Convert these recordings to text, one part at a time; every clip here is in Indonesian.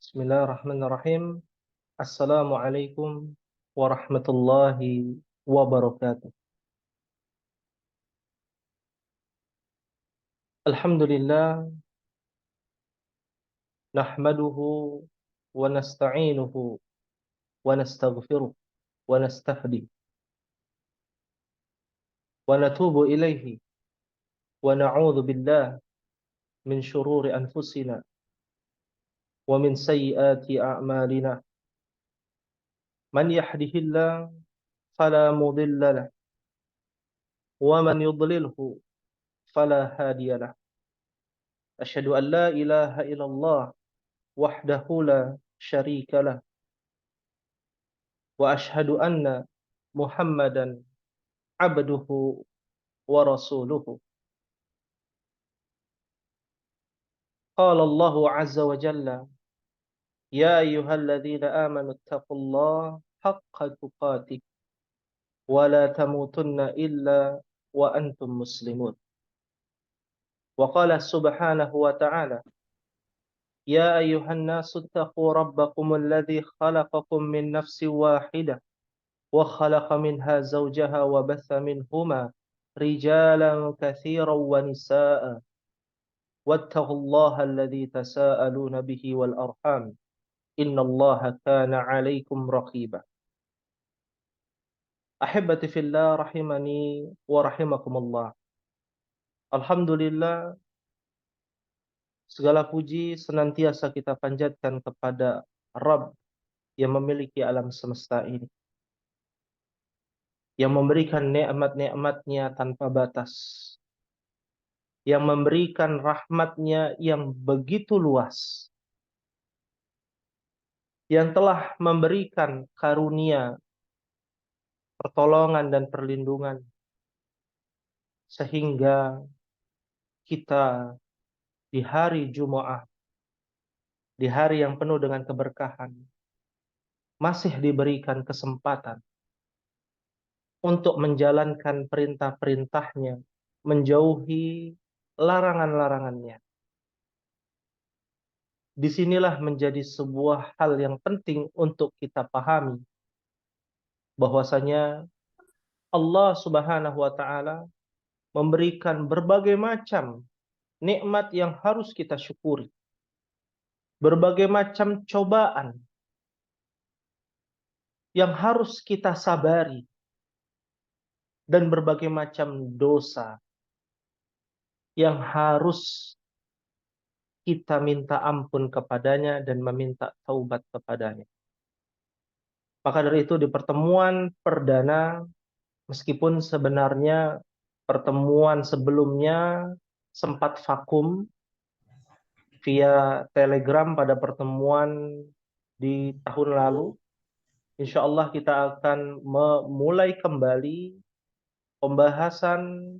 Bismillahirrahmanirrahim. Assalamualaikum warahmatullahi wabarakatuh. Alhamdulillah, nahmaduhu wa nasta'inuhu wa nastaghfiruh wa nastahdi wa natubu ilaihi wa na'udzu billah min syururi anfusina wa min sayyiati a'malina. Man yahdihillah fala mudilla lah wa man yudlilhu fala hadiya lah. Asyhadu an la ilaha illallah wahdahu la syarika lah wa asyhadu anna Muhammadan abduhu wa rasuluhu. Qala Allahu azza wa jalla, ya ayyuhalladzina amanu taqullaha haqqa tuqatih wa la tamutunna illa wa antum muslimun. Wa qala subhanahu wa ta'ala, ya ayyuhan nasu taqu rabbakumul ladzi khalaqakum min nafsin wahidah wa khalaqa minha zawjaha wa batha minhuma rijalan katsiran wa nisaa'a wattaqullaha alladzi tasaaluna bihi wal arham innallaha kana 'alaikum raqiba. Ahibbati fillah rahimani wa rahimakumullah. Alhamdulillah, segala puji senantiasa kita panjatkan kepada Rabb yang memiliki alam semesta ini, yang memberikan nikmat-nikmatnya tanpa batas, yang memberikan rahmatnya yang begitu luas, yang telah memberikan karunia, pertolongan dan perlindungan, sehingga kita di hari Jumat, di hari yang penuh dengan keberkahan, masih diberikan kesempatan untuk menjalankan perintah-perintahnya, menjauhi larangan-larangannya. Disinilah menjadi sebuah hal yang penting untuk kita pahami, bahwasanya Allah Subhanahu wa Ta'ala memberikan berbagai macam nikmat yang harus kita syukuri, berbagai macam cobaan yang harus kita sabari, dan berbagai macam dosa yang harus kita minta ampun kepadanya dan meminta taubat kepadanya. Maka dari itu di pertemuan perdana, meskipun sebenarnya pertemuan sebelumnya sempat vakum via Telegram pada pertemuan di tahun lalu, insya Allah kita akan memulai kembali pembahasan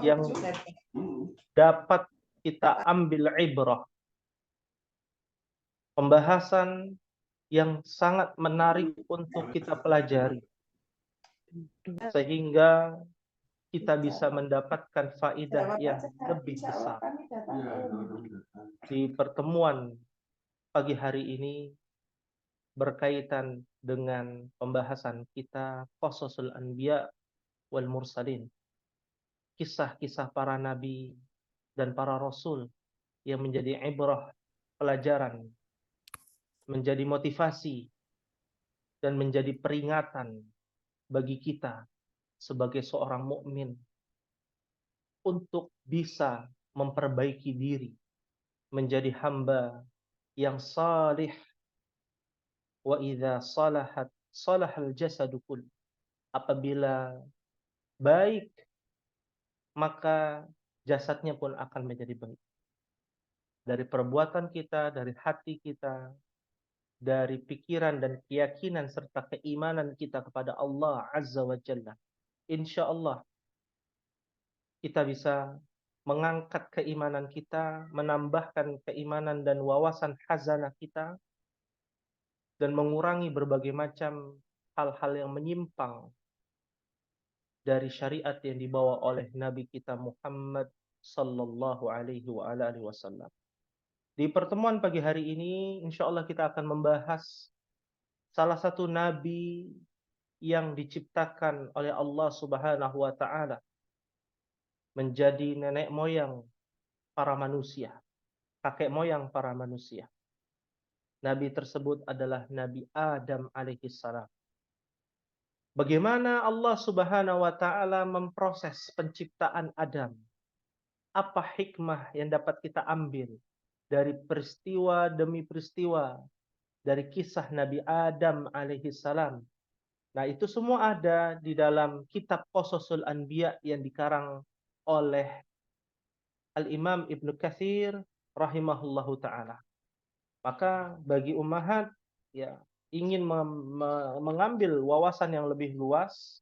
yang dapat kita ambil ibrah, pembahasan yang sangat menarik untuk kita pelajari, sehingga kita bisa mendapatkan faidah yang lebih besar. Di pertemuan pagi hari ini berkaitan dengan pembahasan kita Qasasul Anbiya wal Mursalin, kisah-kisah para nabi dan para rasul yang menjadi ibrah, pelajaran, menjadi motivasi, dan menjadi peringatan bagi kita sebagai seorang mukmin untuk bisa memperbaiki diri menjadi hamba yang salih. Wa idza salahat salahal jasadu kull. Apabila baik, maka jasadnya pun akan menjadi baik. Dari perbuatan kita, dari hati kita, dari pikiran dan keyakinan serta keimanan kita kepada Allah Azza wa Jalla, insya Allah kita bisa mengangkat keimanan kita, menambahkan keimanan dan wawasan khazanah kita, dan mengurangi berbagai macam hal-hal yang menyimpang dari syariat yang dibawa oleh Nabi kita Muhammad sallallahu alaihi wa alihi wasallam. Di pertemuan pagi hari ini, insya Allah kita akan membahas salah satu nabi yang diciptakan oleh Allah Subhanahu wa Ta'ala menjadi nenek moyang para manusia, kakek moyang para manusia. Nabi tersebut adalah Nabi Adam alaihissalam. Bagaimana Allah Subhanahu wa Ta'ala memproses penciptaan Adam? Apa hikmah yang dapat kita ambil dari peristiwa demi peristiwa dari kisah Nabi Adam alaihissalam? Nah, itu semua ada di dalam kitab Qasasul Anbiya yang dikarang oleh Al-Imam Ibnu Katsir rahimahullahu taala. Maka bagi ummahat ya ingin mengambil wawasan yang lebih luas,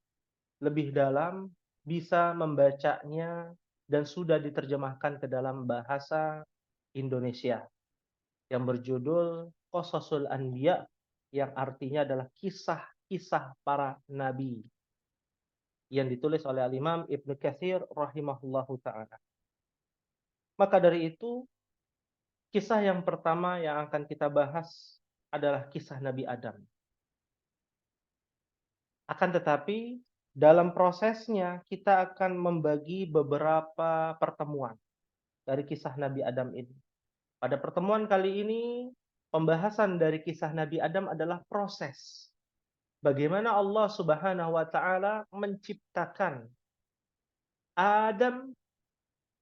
lebih dalam, bisa membacanya dan sudah diterjemahkan ke dalam bahasa Indonesia yang berjudul Qasasul Anbiya, yang artinya adalah kisah-kisah para nabi, yang ditulis oleh Al-Imam Ibnu Katsir rahimahullahu taala. Maka dari itu, kisah yang pertama yang akan kita bahas adalah kisah Nabi Adam. Akan tetapi, dalam prosesnya kita akan membagi beberapa pertemuan dari kisah Nabi Adam ini. Pada pertemuan kali ini, pembahasan dari kisah Nabi Adam adalah proses. Bagaimana Allah Subhanahu wa Ta'ala menciptakan Adam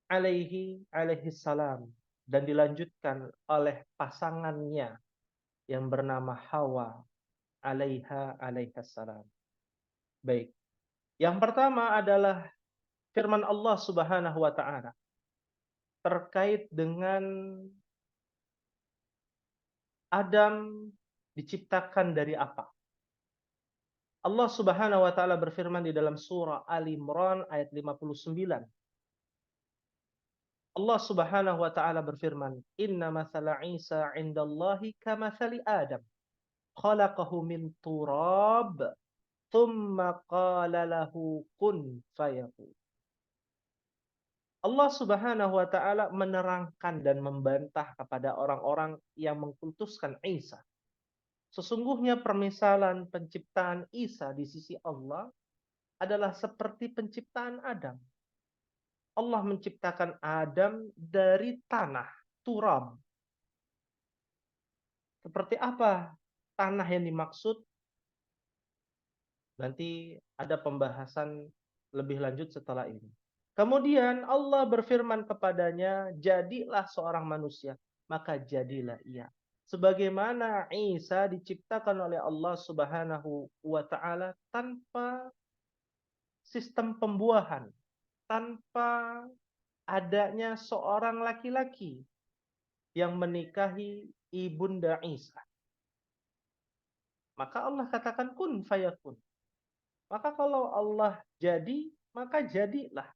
alaihi salam dan dilanjutkan oleh pasangannya yang bernama Hawa alaiha salam. Baik. Yang pertama adalah firman Allah Subhanahu wa Ta'ala terkait dengan Adam diciptakan dari apa? Allah Subhanahu wa Ta'ala berfirman di dalam surah Ali Imran ayat 59. Allah Subhanahu wa Ta'ala berfirman, "Inna mathala Isa 'indallahi kamathali Adam, khalaqahu min turab, thumma qala lahu kun fayakun." Allah Subhanahu wa Ta'ala menerangkan dan membantah kepada orang-orang yang mengkultuskan Isa. Sesungguhnya permisalan penciptaan Isa di sisi Allah adalah seperti penciptaan Adam. Allah menciptakan Adam dari tanah, turab. Seperti apa tanah yang dimaksud? Nanti ada pembahasan lebih lanjut setelah ini. Kemudian Allah berfirman kepadanya, "Jadilah seorang manusia." Maka jadilah ia. Sebagaimana Isa diciptakan oleh Allah Subhanahu wa Ta'ala tanpa sistem pembuahan, tanpa adanya seorang laki-laki yang menikahi ibunda Isa. Maka Allah katakan kun fayakun. Maka kalau Allah jadi, maka jadilah.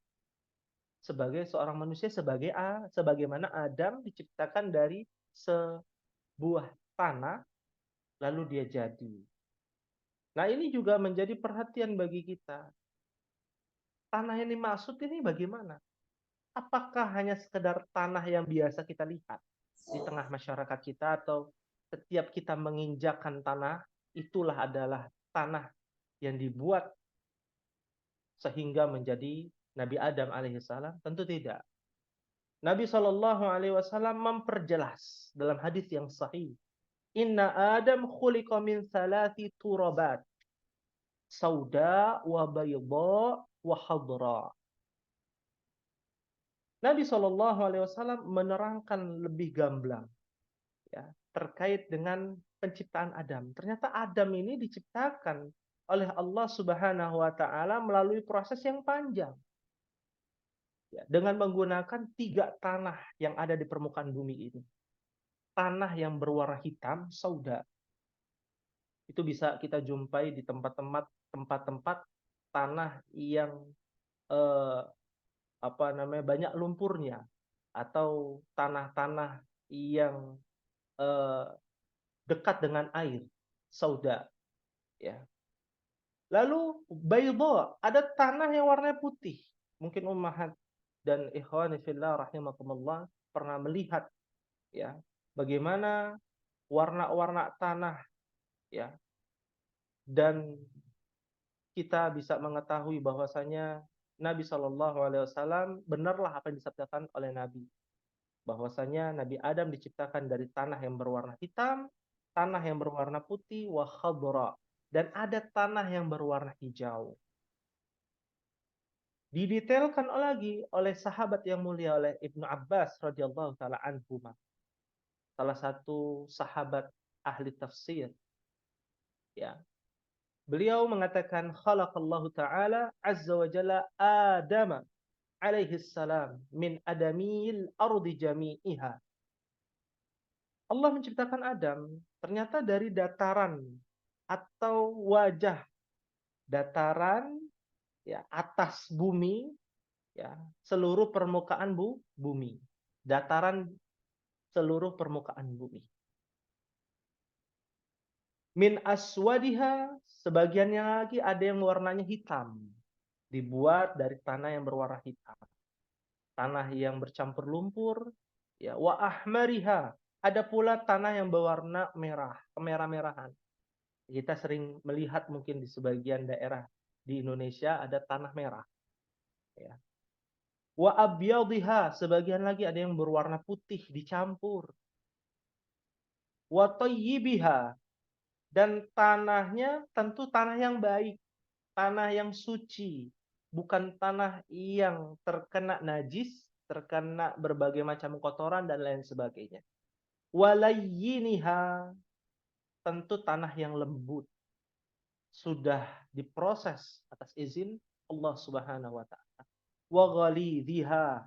Sebagai seorang manusia, sebagaimana Adam diciptakan dari sebuah tanah, lalu dia jadi. Nah, ini juga menjadi perhatian bagi kita. Tanah yang dimaksud ini bagaimana? Apakah hanya sekedar tanah yang biasa kita lihat di tengah masyarakat kita, atau setiap kita menginjakkan tanah, itulah adalah tanah yang dibuat sehingga menjadi Nabi Adam alaihissalam? Tentu tidak. Nabi Shallallahu alaihi wasallam memperjelas dalam hadis yang sahih, "Inna Adam khuliqa min thalathi turabat, sauda wa bayda wa hadra." Nabi Shallallahu alaihi wasallam menerangkan lebih gamblang ya terkait dengan penciptaan Adam. Ternyata Adam ini diciptakan oleh Allah Subhanahu wa Ta'ala melalui proses yang panjang. Ya, dengan menggunakan 3 tanah yang ada di permukaan bumi ini. Tanah yang berwarna hitam, sauda. Itu bisa kita jumpai di tempat-tempat tanah yang banyak lumpurnya, atau tanah-tanah yang dekat dengan air, sauda. Ya. Lalu bayda, ada tanah yang warnanya putih. Mungkin ummahat dan ikhwani fillah rahimakumullah pernah melihat ya bagaimana warna-warna tanah, ya, dan kita bisa mengetahui bahwasanya Nabi Shallallahu Alaihi Wasallam benarlah apa yang disabdakan oleh Nabi, bahwasanya Nabi Adam diciptakan dari tanah yang berwarna hitam, tanah yang berwarna putih, wa khadra, dan ada tanah yang berwarna hijau. Didetailkan lagi oleh sahabat yang mulia, oleh Ibnu Abbas radhiyallahu taala anhuma, salah satu sahabat ahli tafsir, ya. Beliau mengatakan khalaqallahu taala azza wa jalla Adam alaihi salam min adamil ardi jami'iha. Allah menciptakan Adam ternyata dari dataran atau wajah dataran, ya, atas bumi, ya, seluruh permukaan bumi. Dataran seluruh permukaan bumi. Min aswadiha, sebagiannya lagi ada yang warnanya hitam. Dibuat dari tanah yang berwarna hitam. Tanah yang bercampur lumpur, ya, wa ahmariha, ada pula tanah yang berwarna merah, kemerah-merahan. Kita sering melihat mungkin di sebagian daerah di Indonesia ada tanah merah, ya. Wa abyadhiha, sebagian lagi ada yang berwarna putih dicampur. Wa thayyibiha, dan tanahnya tentu tanah yang baik, tanah yang suci, bukan tanah yang terkena najis, terkena berbagai macam kotoran dan lain sebagainya. Walayyiniha, tentu tanah yang lembut, sudah diproses atas izin Allah Subhanahu wa taala. Wa ghalidhiha,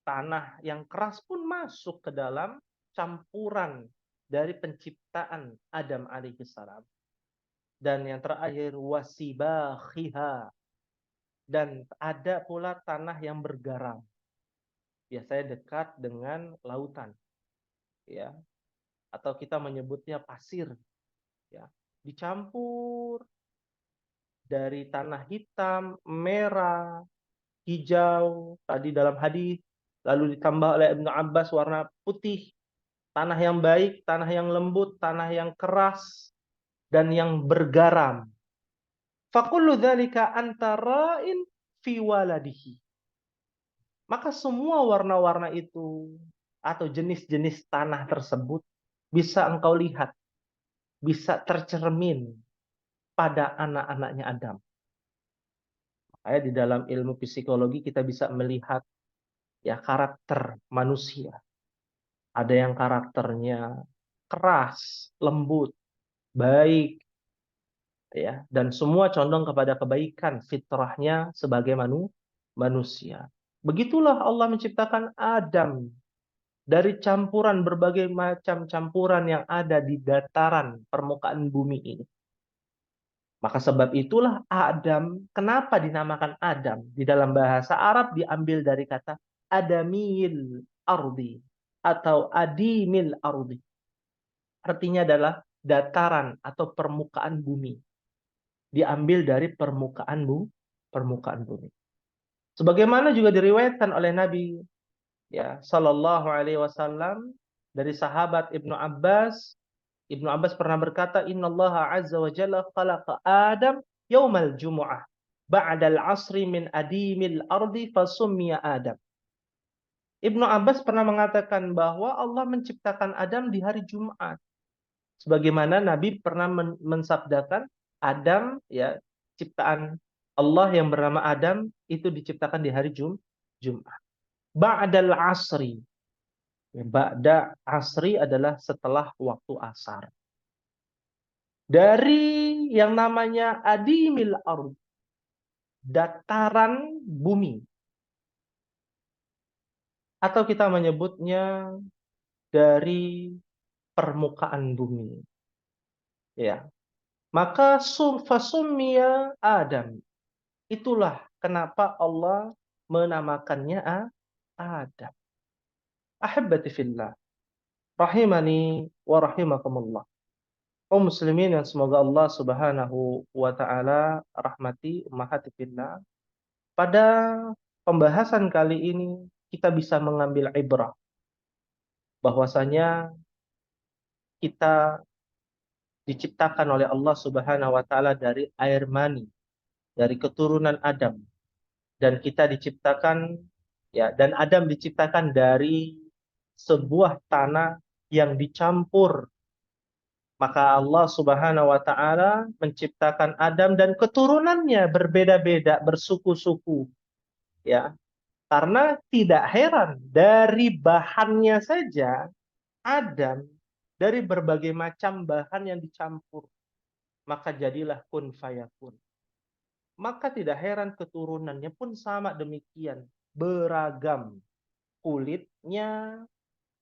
tanah yang keras pun masuk ke dalam campuran dari penciptaan Adam alaihi salam. Dan yang terakhir wasibakhiha, dan ada pula tanah yang bergaram. Biasanya dekat dengan lautan, ya, atau kita menyebutnya pasir, ya. Dicampur dari tanah hitam, merah, hijau tadi dalam hadis, lalu ditambah oleh Ibnu Abbas warna putih, tanah yang baik, tanah yang lembut, tanah yang keras, dan yang bergaram. Fakullu dzalika antara'in fi waladihi. Maka semua warna-warna itu atau jenis-jenis tanah tersebut bisa engkau lihat, bisa tercermin pada anak-anaknya Adam. Makanya di dalam ilmu psikologi kita bisa melihat, ya, karakter manusia. Ada yang karakternya keras, lembut, baik, ya, dan semua condong kepada kebaikan fitrahnya sebagai manusia. Begitulah Allah menciptakan Adam dari campuran berbagai macam campuran yang ada di dataran permukaan bumi ini. Maka sebab itulah Adam, kenapa dinamakan Adam? Di dalam bahasa Arab diambil dari kata adamil ardi atau adimil ardi. Artinya adalah dataran atau permukaan bumi. Diambil dari permukaan bumi. Sebagaimana juga diriwayatkan oleh Nabi, ya, Sallallahu Alaihi Wasallam, dari sahabat Ibnu Abbas. Ibnu Abbas pernah berkata, Innallaha azza wa jalla khalaqa Adam yaumal jumu'ah ba'dal asri min adimil ardi fasummiya Adam. Ibnu Abbas pernah mengatakan bahwa Allah menciptakan Adam di hari Jumat. Sebagaimana Nabi pernah mensabdakan Adam, ya, ciptaan Allah yang bernama Adam itu diciptakan di hari Jumat. Ba'dal asri. Ba'da asri adalah setelah waktu asar. Dari yang namanya adimil ard, dataran bumi, atau kita menyebutnya dari permukaan bumi, ya. Maka fasummiya Adam. Itulah kenapa Allah menamakannya Adam. Ahibbati fillah, rahimani wa rahimakumullah. Kaum muslimin yang semoga Allah Subhanahu wa taala rahmati, ummahati fillah. Pada pembahasan kali ini kita bisa mengambil ibrah bahwasanya kita diciptakan oleh Allah Subhanahu wa taala dari air mani, dari keturunan Adam, dan kita diciptakan ya, dan Adam diciptakan dari sebuah tanah yang dicampur. Maka Allah Subhanahu wa taala menciptakan Adam dan keturunannya berbeda-beda, bersuku-suku, ya. Karena tidak heran dari bahannya saja Adam dari berbagai macam bahan yang dicampur, maka jadilah kun fayakun. Maka tidak heran keturunannya pun sama demikian, beragam kulitnya,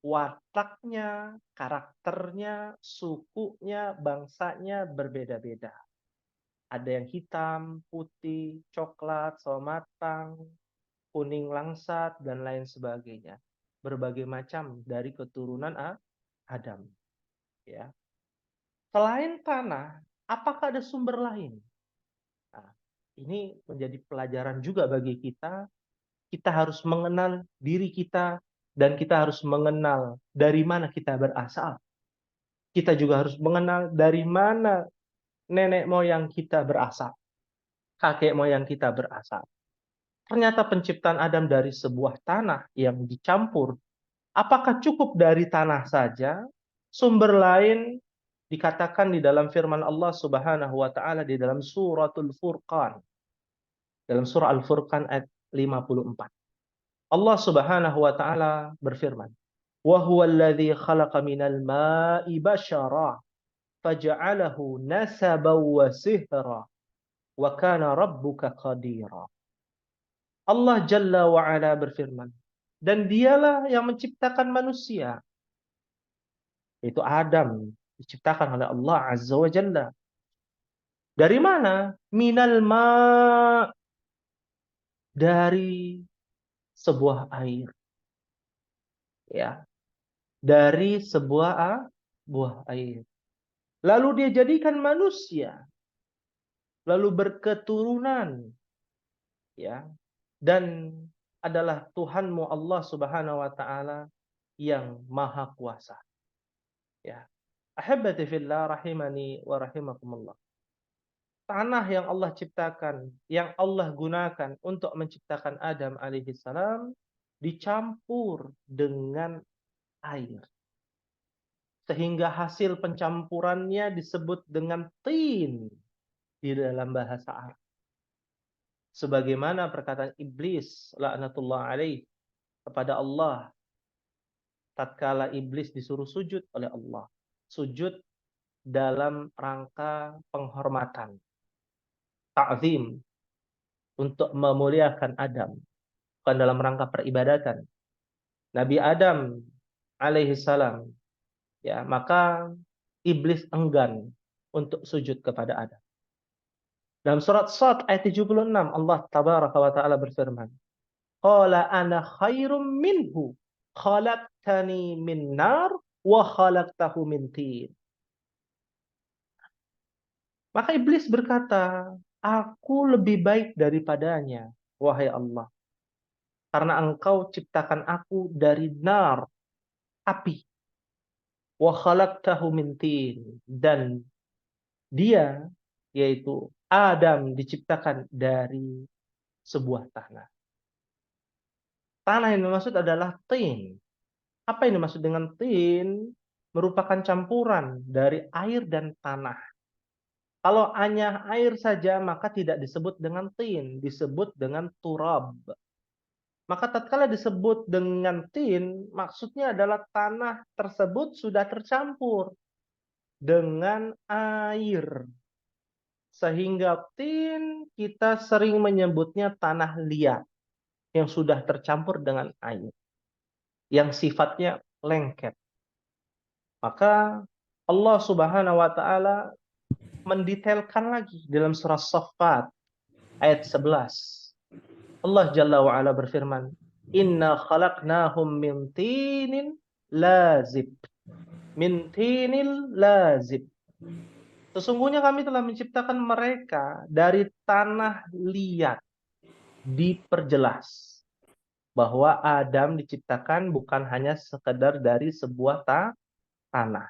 wataknya, karakternya, sukunya, bangsanya berbeda-beda. Ada yang hitam, putih, coklat, sawo matang, kuning langsat, dan lain sebagainya. Berbagai macam dari keturunan Adam. Ya. Selain tanah, apakah ada sumber lain? Nah, ini menjadi pelajaran juga bagi kita. Kita harus mengenal diri kita dan kita harus mengenal dari mana kita berasal. Kita juga harus mengenal dari mana nenek moyang kita berasal, kakek moyang kita berasal. Ternyata penciptaan Adam dari sebuah tanah yang dicampur. Apakah cukup dari tanah saja? Sumber lain dikatakan di dalam firman Allah Subhanahu wa taala di dalam suratul Furqan. Dalam surah Al-Furqan ayat 54. Allah Subhanahu wa taala berfirman, "Wa huwallazi khalaqa minal ma'i basyara faja'alahu nasaban wa sihra wa kana rabbuka qadira." Allah Jalla wa Ala berfirman, dan dialah yang menciptakan manusia, yaitu Adam, diciptakan oleh Allah Azza wa Jalla. Dari mana? Minal ma, dari sebuah air. Ya, dari buah air. Lalu dia jadikan manusia, lalu berketurunan, ya, dan adalah Tuhanmu Allah Subhanahu wa taala yang maha kuasa. Ya. Ahibbati fillah rahimani wa rahimakumullah. Tanah yang Allah ciptakan, yang Allah gunakan untuk menciptakan Adam alaihi salam dicampur dengan air. Sehingga hasil pencampurannya disebut dengan tin di dalam bahasa Arab. Sebagaimana perkataan iblis laknatullah alaih kepada Allah tatkala iblis disuruh sujud oleh Allah. Sujud dalam rangka penghormatan, ta'zim, untuk memuliakan Adam, bukan dalam rangka peribadatan. Nabi Adam alaihi salam, ya, maka iblis enggan untuk sujud kepada Adam. Dalam surat Shad ayat 76 Allah tabaraka wa taala berfirman, "Qala ana khairum minhu, khalaqtani min nar wa khalaqtahu min tin." Maka iblis berkata, "Aku lebih baik daripadanya, wahai Allah, karena engkau ciptakan aku dari nar, api, wa khalaqtahu min tin, dan dia, yaitu Adam, diciptakan dari sebuah tanah." Tanah yang dimaksud adalah tin. Apa yang dimaksud dengan tin? Merupakan campuran dari air dan tanah. Kalau hanya air saja, maka tidak disebut dengan tin, disebut dengan turab. Maka tatkala disebut dengan tin, maksudnya adalah tanah tersebut sudah tercampur dengan air. Sehingga tin kita sering menyebutnya tanah liat yang sudah tercampur dengan air, yang sifatnya lengket. Maka Allah Subhanahu wa taala mendetailkan lagi dalam surah Shaffat ayat 11. Allah Jalla wa Ala berfirman, "Inna khalaqnahum min tinin lazib." Min tinil lazib. Sesungguhnya kami telah menciptakan mereka dari tanah liat. Diperjelas bahwa Adam diciptakan bukan hanya sekedar dari sebuah tanah.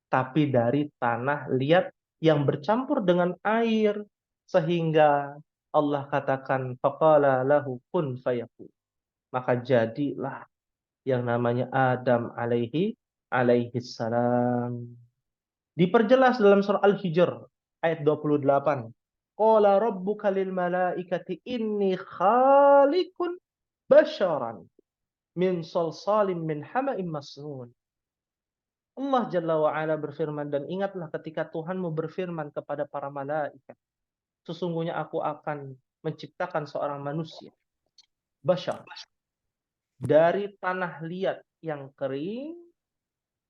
tapi dari tanah liat yang bercampur dengan air, sehingga Allah katakan faqala lahu kun fayakun. Maka jadilah yang namanya Adam alaihi salam. Diperjelas dalam surah Al-Hijr ayat 28. Qala rabbuka lil malaikati inni khaliqun basharan min salsalin min hama'in masnun. Allah Jalla wa'ala berfirman, dan ingatlah ketika Tuhanmu berfirman kepada para malaikat, sesungguhnya aku akan menciptakan seorang manusia, bashar, dari tanah liat yang kering,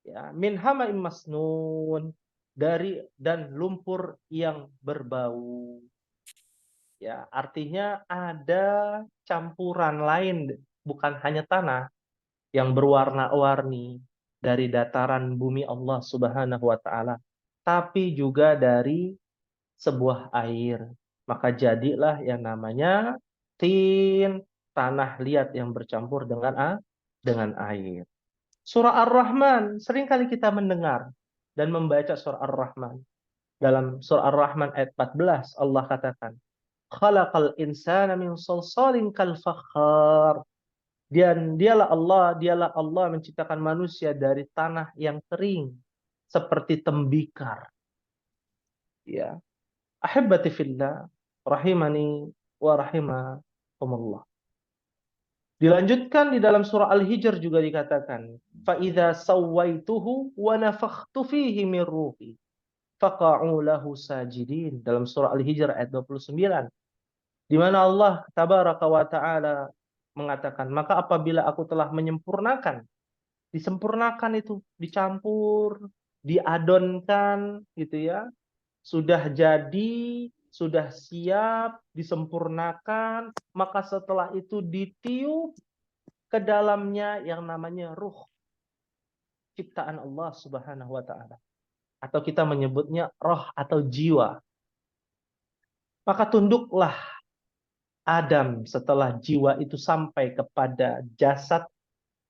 ya, min hama'in masnun, dari dan lumpur yang berbau. Ya, artinya ada campuran lain, bukan hanya tanah yang berwarna-warni dari dataran bumi Allah Subhanahu wa taala, tapi juga dari sebuah air. Maka jadilah yang namanya tin, tanah liat yang bercampur dengan air. Surah Ar-Rahman, seringkali kita mendengar dan membaca surah Ar-Rahman. Dalam surah Ar-Rahman ayat 14, Allah katakan, khalaqal insana min salsalin kal fakhar. Dan dialah Allah menciptakan manusia dari tanah yang kering seperti tembikar. Ya, ahibbati fillah, rahimani wa rahimakumullah. Dilanjutkan di dalam surah Al-Hijr juga dikatakan, fa idza sawaituhu wa nafakhtu fihi min ruhi faqa'u lahu sajidin. Dalam surah Al-Hijr ayat 29, di mana Allah tabaraka wa taala mengatakan, maka apabila aku telah menyempurnakan, disempurnakan itu, dicampur, diadonkan gitu ya, sudah jadi, sudah siap, disempurnakan, maka setelah itu ditiup ke dalamnya yang namanya ruh, ciptaan Allah Subhanahu wa taala. Atau kita menyebutnya roh atau jiwa. Maka tunduklah Adam setelah jiwa itu sampai kepada jasad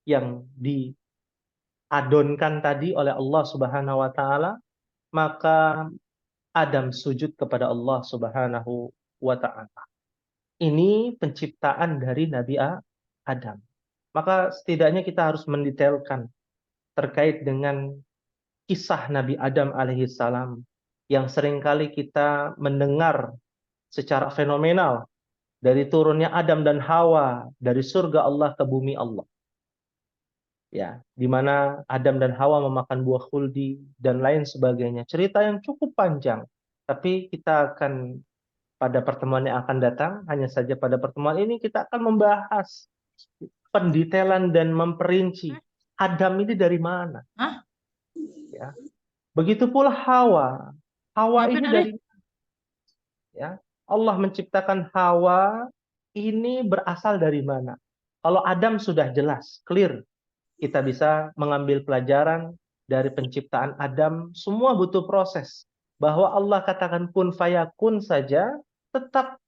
yang diadonkan tadi oleh Allah Subhanahu wa taala, maka Adam sujud kepada Allah Subhanahu wa taala. Ini penciptaan dari Nabi Adam. Maka setidaknya kita harus mendetailkan terkait dengan kisah Nabi Adam alaihissalam yang seringkali kita mendengar secara fenomenal dari turunnya Adam dan Hawa dari surga Allah ke bumi Allah. Ya, di mana Adam dan Hawa memakan buah khuldi dan lain sebagainya. Cerita yang cukup panjang, tapi kita akan pada pertemuan yang akan datang, hanya saja pada pertemuan ini kita akan membahas pendetailan dan memperinci Adam ini dari mana. Ya. Begitu pula Hawa. Hawa ini dari, ya, Allah menciptakan Hawa ini berasal dari mana? Kalau Adam sudah jelas, clear, kita bisa mengambil pelajaran dari penciptaan Adam. Semua butuh proses. Bahwa Allah katakan kun fayakun saja, tetap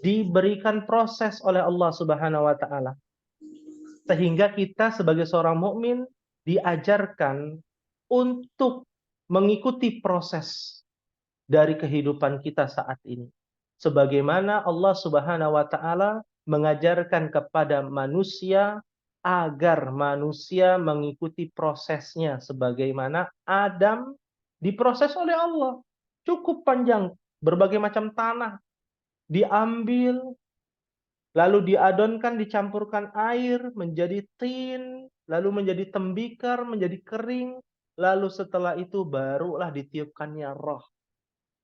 diberikan proses oleh Allah Subhanahu wa taala. Sehingga kita sebagai seorang mukmin diajarkan untuk mengikuti proses dari kehidupan kita saat ini. Sebagaimana Allah Subhanahu wa taala mengajarkan kepada manusia agar manusia mengikuti prosesnya sebagaimana Adam diproses oleh Allah. Cukup panjang, berbagai macam tanah diambil, lalu diadonkan, dicampurkan air menjadi tin, lalu menjadi tembikar, menjadi kering, lalu setelah itu barulah ditiupkannya roh.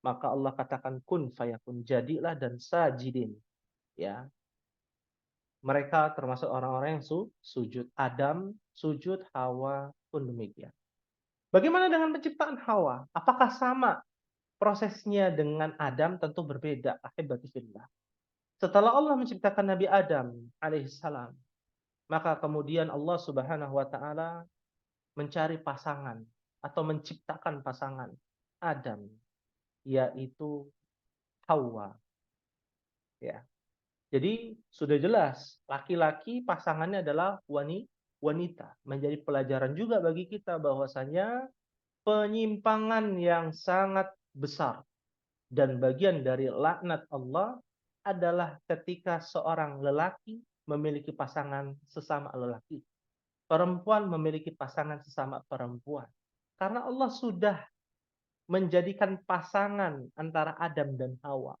Maka Allah katakan kun fayakun, jadilah dan sajidin. Ya, mereka termasuk orang-orang yang sujud. Adam sujud, Hawa pun demikian. Bagaimana dengan penciptaan Hawa? Apakah sama prosesnya dengan Adam? Tentu berbeda. Ahibati fillah. Setelah Allah menciptakan Nabi Adam alaihissalam, maka kemudian Allah Subhanahu wa taala mencari pasangan atau menciptakan pasangan Adam, yaitu Hawa. Ya. Jadi sudah jelas laki-laki pasangannya adalah wanita. Menjadi pelajaran juga bagi kita bahwasanya penyimpangan yang sangat besar. Dan bagian dari laknat Allah adalah ketika seorang lelaki memiliki pasangan sesama lelaki. Perempuan memiliki pasangan sesama perempuan. Karena Allah sudah menjadikan pasangan antara Adam dan Hawa.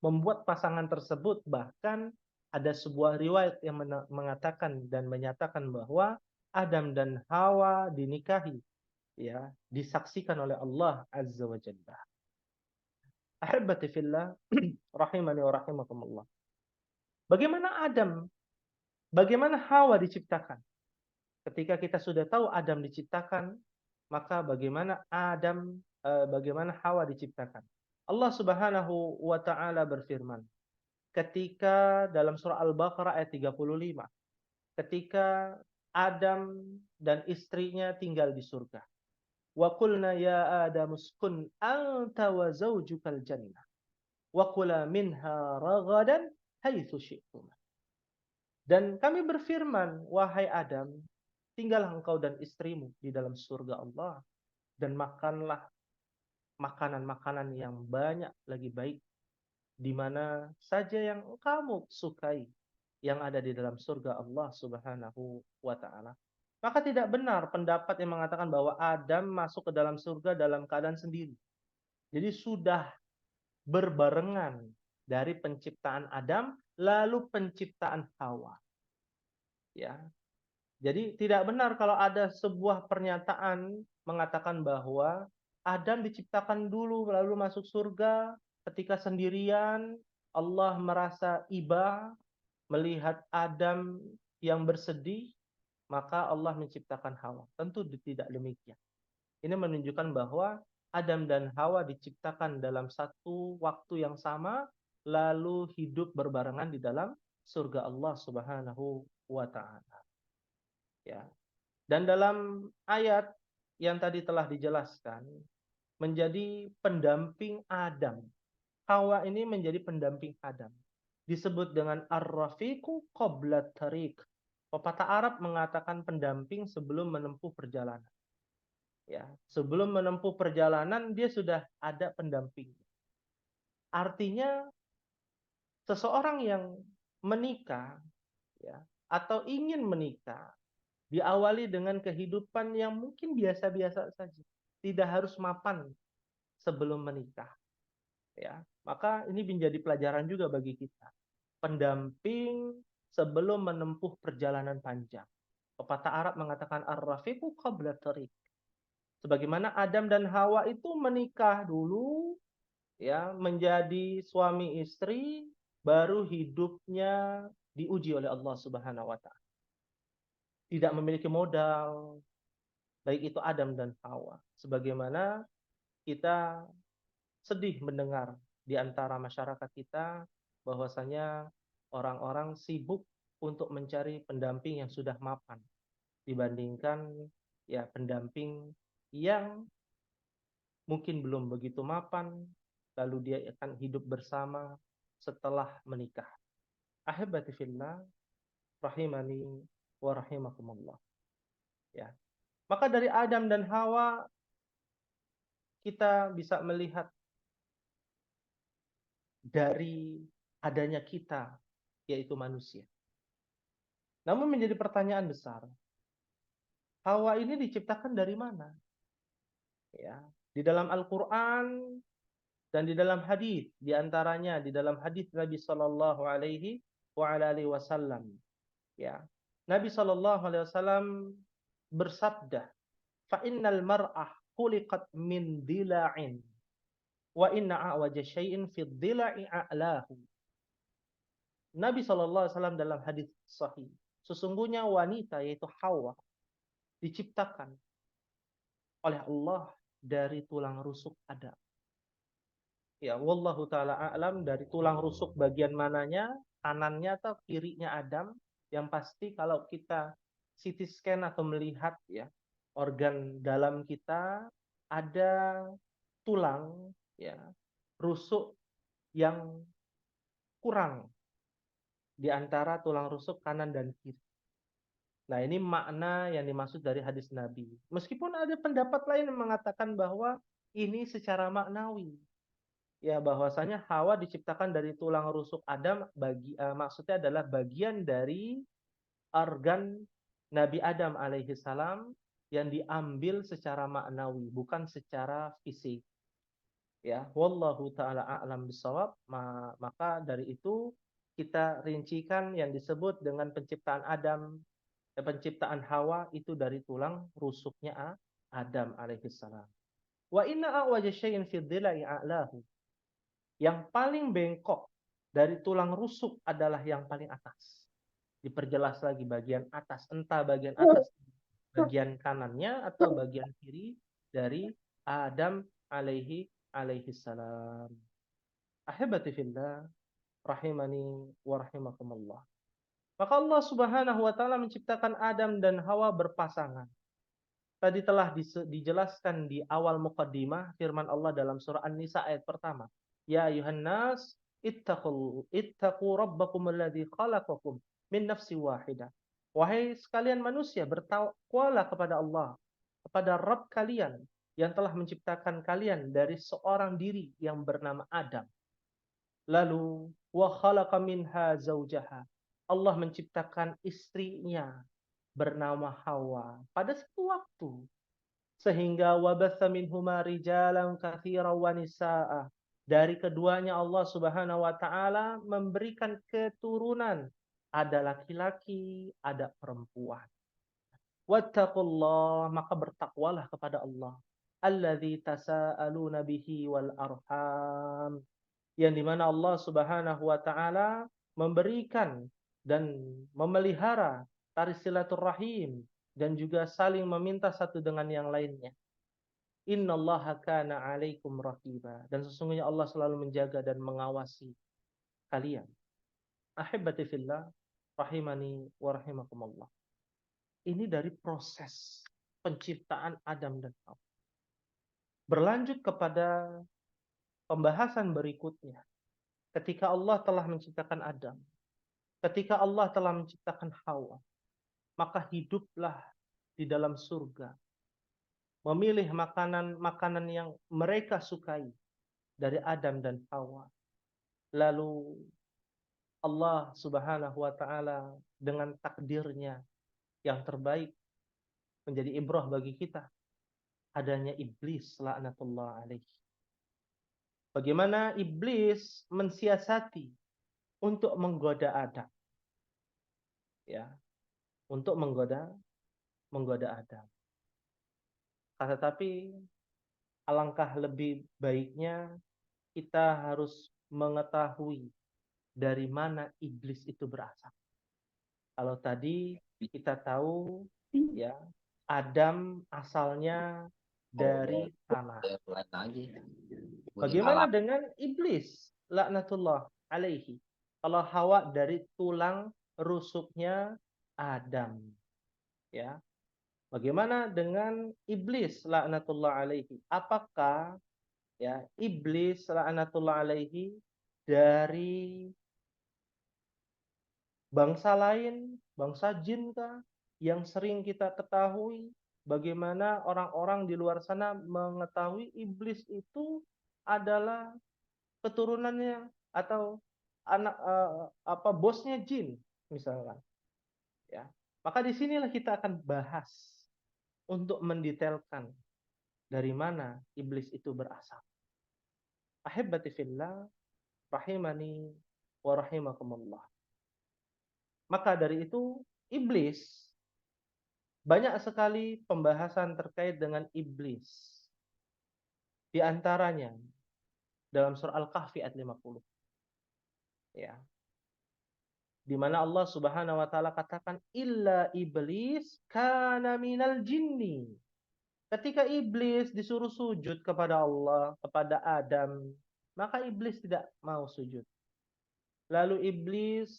Membuat pasangan tersebut, bahkan ada sebuah riwayat yang mengatakan dan menyatakan bahwa Adam dan Hawa dinikahi, ya, disaksikan oleh Allah Azza wa Jalla. Ahibati fillah, rahimani wa rahimakumullah. Bagaimana Adam, bagaimana Hawa diciptakan? Ketika kita sudah tahu Adam diciptakan, maka bagaimana Hawa diciptakan? Allah Subhanahu wa taala berfirman ketika dalam surah Al-Baqarah ayat 35, ketika Adam dan istrinya tinggal di surga. Wa qulna ya Adam uskun anta wa zawjukal jannah wa kula minha ragadan haitsu syi'tuma. Dan kami berfirman, wahai Adam, tinggallah engkau dan istrimu di dalam surga Allah dan makanlah makanan-makanan yang banyak lagi baik di mana saja yang kamu sukai yang ada di dalam surga Allah Subhanahu wa taala. Maka tidak benar pendapat yang mengatakan bahwa Adam masuk ke dalam surga dalam keadaan sendiri. Jadi sudah berbarengan dari penciptaan Adam lalu penciptaan Hawa. Ya. Jadi tidak benar kalau ada sebuah pernyataan mengatakan bahwa Adam diciptakan dulu lalu masuk surga ketika sendirian Allah merasa iba melihat Adam yang bersedih maka Allah menciptakan Hawa. Tentu tidak demikian. Ini menunjukkan bahwa Adam dan Hawa diciptakan dalam satu waktu yang sama lalu hidup berbarengan di dalam surga Allah Subhanahu wa taala. Ya. Dan dalam ayat yang tadi telah dijelaskan menjadi pendamping Adam. Hawa ini menjadi pendamping Adam. Disebut dengan ar-rafiqu qabla tariq. Pepatah Arab mengatakan pendamping sebelum menempuh perjalanan. Ya, sebelum menempuh perjalanan dia sudah ada pendamping. Artinya seseorang yang menikah ya atau ingin menikah diawali dengan kehidupan yang mungkin biasa-biasa saja. Tidak harus mapan sebelum menikah. Ya, maka ini menjadi pelajaran juga bagi kita. Pendamping sebelum menempuh perjalanan panjang. Pepatah Arab mengatakan ar-rafiqu qabla tariq. Sebagaimana Adam dan Hawa itu menikah dulu, ya, menjadi suami istri, baru hidupnya diuji oleh Allah Subhanahu wa taala. Tidak memiliki modal, baik itu Adam dan Hawa. Sebagaimana kita sedih mendengar di antara masyarakat kita bahwasanya orang-orang sibuk untuk mencari pendamping yang sudah mapan dibandingkan ya pendamping yang mungkin belum begitu mapan lalu dia akan hidup bersama setelah menikah. Ahibati fillah rahimani wa rahimakumullah. Ya. Maka dari Adam dan Hawa kita bisa melihat dari adanya kita, yaitu manusia. Namun menjadi pertanyaan besar, Hawa ini diciptakan dari mana? Ya, di dalam Al-Quran dan di dalam hadis, di antaranya di dalam hadis Nabi Shallallahu Alaihi Wasallam. Ya, Nabi Shallallahu Alaihi Wasallam bersabda, "Fa innal mar'ah khuliqat min dila'in, wa inna a'waja syai'in fi dila'i a'lahu." Nabi SAW dalam hadis sahih, sesungguhnya wanita yaitu Hawa diciptakan oleh Allah dari tulang rusuk Adam. Ya, wallahu taala a'lam dari tulang rusuk bagian mananya, kanannya atau kirinya Adam. Yang pasti kalau kita CT scan atau melihat ya organ dalam kita ada tulang ya rusuk yang kurang di antara tulang rusuk kanan dan kiri. Nah, ini makna yang dimaksud dari hadis Nabi. Meskipun ada pendapat lain yang mengatakan bahwa ini secara maknawi. Ya, bahwasanya Hawa diciptakan dari tulang rusuk Adam, maksudnya adalah bagian dari organ Nabi Adam alaihi salam yang diambil secara maknawi, bukan secara fisik. Ya, wallahu taala a'lam bisawab. Maka dari itu kita rincikan yang disebut dengan penciptaan Adam, penciptaan Hawa itu dari tulang rusuknya Adam alaihi salam. Wa inna a'waja syai'in fi dhila'i a'lahu. Yang paling bengkok dari tulang rusuk adalah yang paling atas. Diperjelas lagi bagian atas, entah bagian atas bagian kanannya atau bagian kiri dari Adam alaihi salam. Ahibati fillah rahimani wa rahimakumullah. Maka Allah Subhanahu wa taala menciptakan Adam dan Hawa berpasangan. Tadi telah dijelaskan di awal muqaddimah firman Allah dalam surah An-Nisa ayat pertama. Ya ayuhan nas ittaqu rabbakum alladzi khalaqakum min nafsin wahidah. Wahai sekalian manusia, bertakwalah kepada Allah, kepada Rabb kalian yang telah menciptakan kalian dari seorang diri yang bernama Adam. Lalu wa khalaqa minha zaujaha. Allah menciptakan istrinya bernama Hawa pada satu waktu, sehingga wabatha minhuma rijalan katsiran wa nisaa. Dari keduanya Allah Subhanahu wa taala memberikan keturunan, ada laki-laki, ada perempuan. Wattaqullah, maka bertakwalah kepada Allah. Alladzi tasaaluna bihi wal arham. Yang dimana Allah Subhanahu wa taala memberikan dan memelihara tali silaturahim dan juga saling meminta satu dengan yang lainnya. Innallaha kana 'alaikum raqiba. Dan sesungguhnya Allah selalu menjaga dan mengawasi kalian. Ahibati fillah rahimani wa rahimakumullah. Ini dari proses penciptaan Adam dan Hawa. Berlanjut kepada pembahasan berikutnya. Ketika Allah telah menciptakan Adam, ketika Allah telah menciptakan Hawa, maka hiduplah di dalam surga, memilih makanan-makanan yang mereka sukai dari Adam dan Hawa. Lalu Allah Subhanahu wa taala dengan takdirnya yang terbaik menjadi ibrah bagi kita, adanya iblis laknatullah alaihi. Bagaimana iblis mensiasati untuk menggoda Adam, ya, untuk menggoda Adam. Tetapi alangkah lebih baiknya kita harus mengetahui dari mana iblis itu berasal. Kalau tadi kita tahu ya, Adam asalnya dari tanah. Bagaimana dengan iblis laknatullah alaihi? Kalau Hawa dari tulang rusuknya Adam, ya. Bagaimana dengan iblis laknatullah alaihi? Apakah ya iblis laknatullah alaihi dari bangsa lain, bangsa jin kah? Yang sering kita ketahui bagaimana orang-orang di luar sana mengetahui iblis itu adalah keturunannya atau anak bosnya jin misalkan, ya. Maka disinilah kita akan bahas untuk mendetailkan dari mana iblis itu berasal. Ahibati fillah rahimani wa rahimakumullah. Maka dari itu iblis, banyak sekali pembahasan terkait dengan iblis. Di antaranya dalam surah Al-Kahfi ayat 50. Ya. Di mana Allah Subhanahu wa taala katakan illa iblis kana minal jinni. Ketika iblis disuruh sujud kepada Allah, kepada Adam, maka iblis tidak mau sujud. Lalu iblis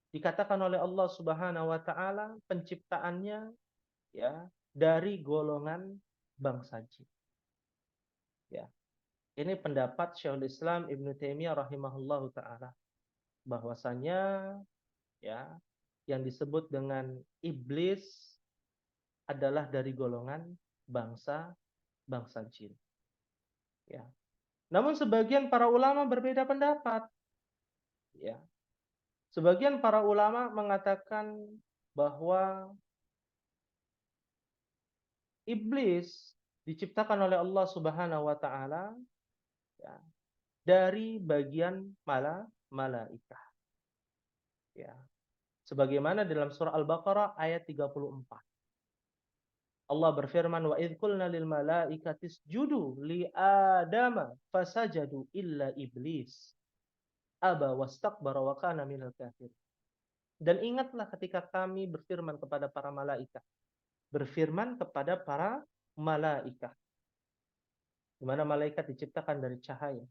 dikatakan oleh Allah Subhanahu wa taala penciptaannya ya dari golongan bangsa jin. Ya. Ini pendapat Syekhul Islam Ibnu Taimiyah rahimahullahu taala bahwasanya ya yang disebut dengan iblis adalah dari golongan bangsa jin. Ya. Namun sebagian para ulama berbeda pendapat. Ya. Sebagian para ulama mengatakan bahwa iblis diciptakan oleh Allah Subhanahu wa taala, ya, dari bagian malaikah. Ya. Sebagaimana dalam surah Al-Baqarah ayat 34. Allah berfirman, wa idh qulna lil malaikati isjudu li adama fasajadu illa iblis aba wastakbara wa kana minal kafir. Dan ingatlah ketika kami berfirman kepada para malaikat. Berfirman kepada para malaikat. Di mana malaikat diciptakan dari cahaya.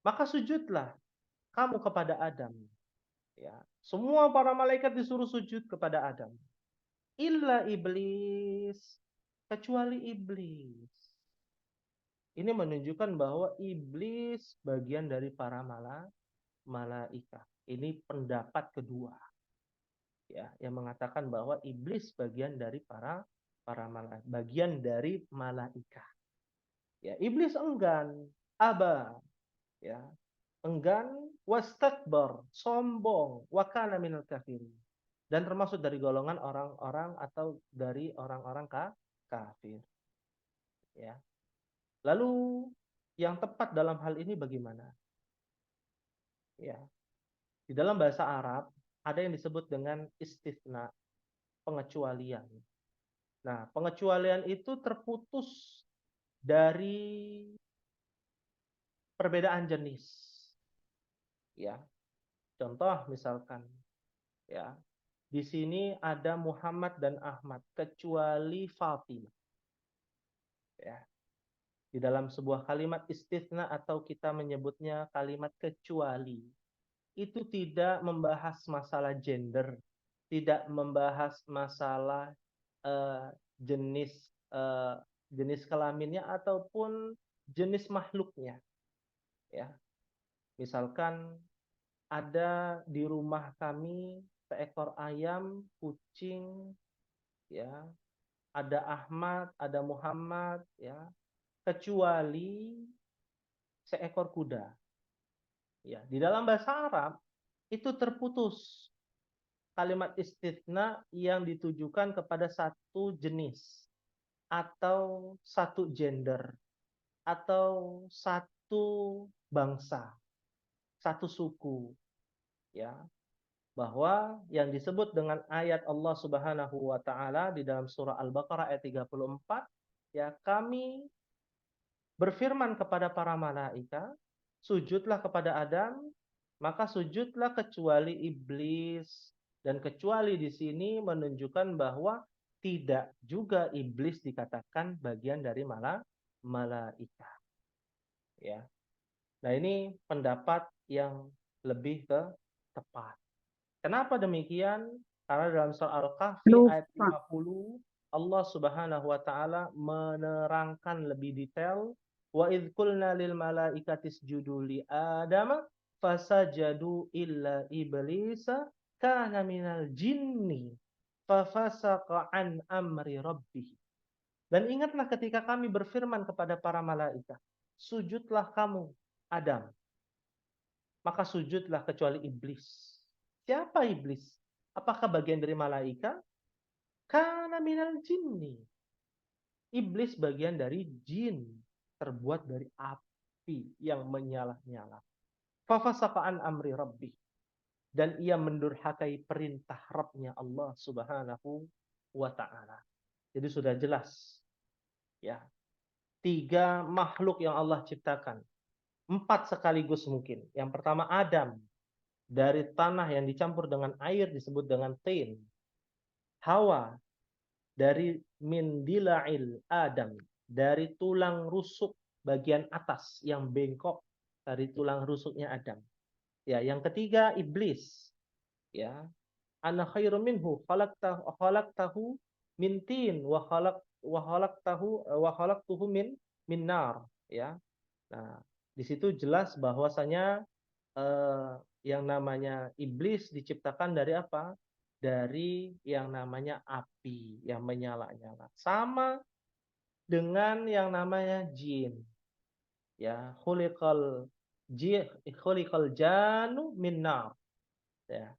Maka sujudlah kamu kepada Adam. Ya, semua para malaikat disuruh sujud kepada Adam. Illa iblis, kecuali iblis. Ini menunjukkan bahwa iblis bagian dari para malaikat. Ini pendapat kedua. Ya, yang mengatakan bahwa iblis bagian dari para malaikat, bagian dari malaikat. Ya, iblis enggan, aba, ya, enggan, wastakbar, sombong, wa kana minal kafirin. Dan termasuk dari golongan orang-orang atau dari orang-orang kafir. Ya. Lalu yang tepat dalam hal ini bagaimana? Ya. Di dalam bahasa Arab ada yang disebut dengan istisna, pengecualian. Nah, pengecualian itu terputus dari perbedaan jenis. Ya. Contoh misalkan, ya. Di sini ada Muhammad dan Ahmad kecuali Fatimah. Ya. Di dalam sebuah kalimat istisna atau kita menyebutnya kalimat kecuali. Itu tidak membahas masalah gender, tidak membahas masalah jenis jenis kelaminnya ataupun jenis makhluknya. Ya. Misalkan ada di rumah kami seekor ayam, kucing, ya, ada Ahmad, ada Muhammad, ya, kecuali seekor kuda. Ya, di dalam bahasa Arab itu terputus kalimat istitsna yang ditujukan kepada satu jenis atau satu gender atau satu bangsa, satu suku, ya. Bahwa yang disebut dengan ayat Allah Subhanahu wa taala di dalam surah Al-Baqarah ayat 34, ya, kami berfirman kepada para malaikat, sujudlah kepada Adam, maka sujudlah kecuali iblis. Dan kecuali di sini menunjukkan bahwa tidak juga iblis dikatakan bagian dari malaikat. Ya. Nah, ini pendapat yang lebih tepat. Kenapa demikian? Karena dalam surah Al-Kahfi ayat Lupa. 50 Allah Subhanahu wa taala menerangkan lebih detail, wa idz qulna lil malaikati isjudu li adama fasajadu illa iblisa kana minal jinni fafasaqa an amri rabbih. Dan ingatlah ketika kami berfirman kepada para malaikat, sujudlah kamu Adam. Maka sujudlah kecuali iblis. Siapa iblis? Apakah bagian dari malaikat? Kana minal jinni. Iblis bagian dari jin, terbuat dari api yang menyala-nyala. Fafasaqa'an amri rabbi. Dan ia mendurhakai perintah Rabbnya Allah Subhanahu wa ta'ala. Jadi sudah jelas. Ya. 3 makhluk yang Allah ciptakan. 4 sekaligus mungkin. Yang pertama Adam. Dari tanah yang dicampur dengan air disebut dengan tin. Hawa dari min dila'il Adam, dari tulang rusuk bagian atas yang bengkok dari tulang rusuknya Adam. Ya, yang ketiga iblis. Ya. Ana khairu minhu khalaqtahu min tin wa khalaqtuhu min nar, ya. Nah, di situ jelas bahwasanya yang namanya iblis diciptakan dari apa? Dari yang namanya api yang menyala-nyala. Sama dengan yang namanya jin. Ya, khuliqal janu min nar. Ya.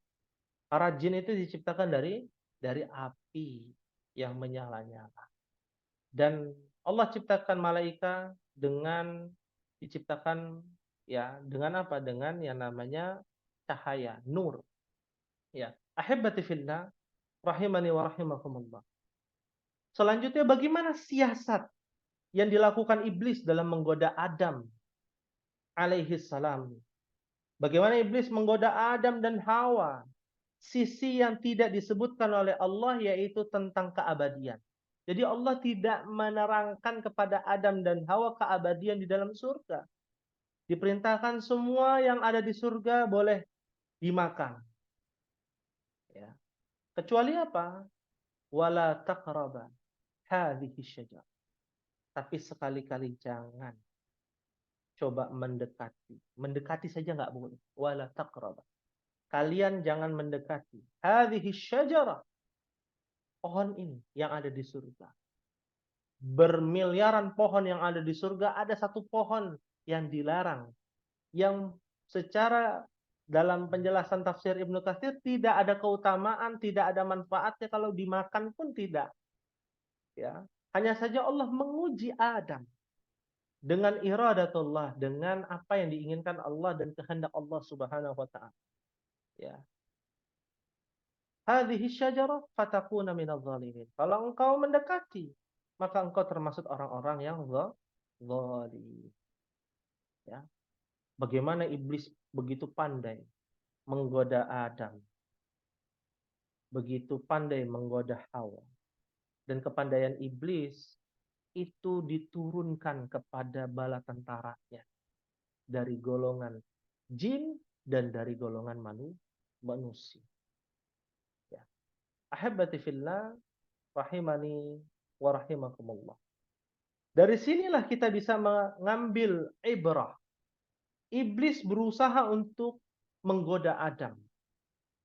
Para jin itu diciptakan dari api yang menyala-nyala. Dan Allah ciptakan malaikat dengan diciptakan ya dengan apa? Dengan yang namanya cahaya, nur. Ya. Ahibbati fillah, rahimani wa rahimakumullah. Selanjutnya bagaimana siasat yang dilakukan iblis dalam menggoda Adam alaihi salam? Bagaimana iblis menggoda Adam dan Hawa? Sisi yang tidak disebutkan oleh Allah yaitu tentang keabadian. Jadi Allah tidak menerangkan kepada Adam dan Hawa keabadian di dalam surga. Diperintahkan semua yang ada di surga boleh dimakan. Ya. Kecuali apa? Wala taqraba hadhihi syajar. Tapi sekali-kali jangan coba mendekati. Mendekati saja nggak boleh. Wala taqraba. Kalian jangan mendekati hadhihi syajarah, pohon ini yang ada di surga. Bermiliaran pohon yang ada di surga, ada satu pohon yang dilarang, yang secara dalam penjelasan tafsir Ibnu Katsir tidak ada keutamaan, tidak ada manfaatnya, kalau dimakan pun tidak. Ya, hanya saja Allah menguji Adam dengan iradatullah, dengan apa yang diinginkan Allah dan kehendak Allah Subhanahu wa taala. Ya. Hadhihi syajarah fatakuna minadh dhalimin. Kalau engkau mendekati, maka engkau termasuk orang-orang yang zalim. Ya. Bagaimana iblis begitu pandai menggoda Adam, begitu pandai menggoda Hawa. Dan kepandaian iblis itu diturunkan kepada bala tentaranya dari golongan jin dan dari golongan manusia. Ya. Ahibbati fillah, rahimani wa rahimakumullah. Dari sinilah kita bisa mengambil ibrah. Iblis berusaha untuk menggoda Adam.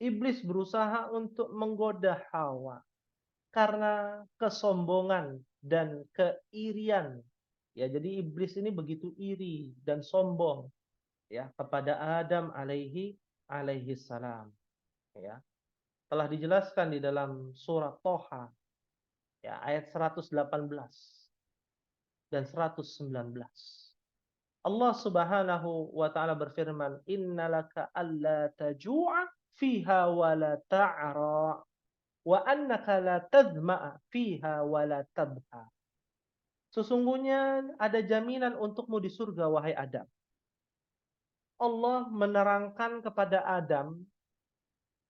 Iblis berusaha untuk menggoda Hawa karena kesombongan dan keirian. Ya, jadi iblis ini begitu iri dan sombong ya kepada Adam alaihi salam. Ya. Telah dijelaskan di dalam surah Toha ya ayat 118 dan 119. Allah Subhanahu wa taala berfirman, "Innalaka alla taju'a fiha wa la ta'ra wa annaka la tadhma'a fiha wa la tabha." Sesungguhnya ada jaminan untukmu di surga wahai Adam. Allah menerangkan kepada Adam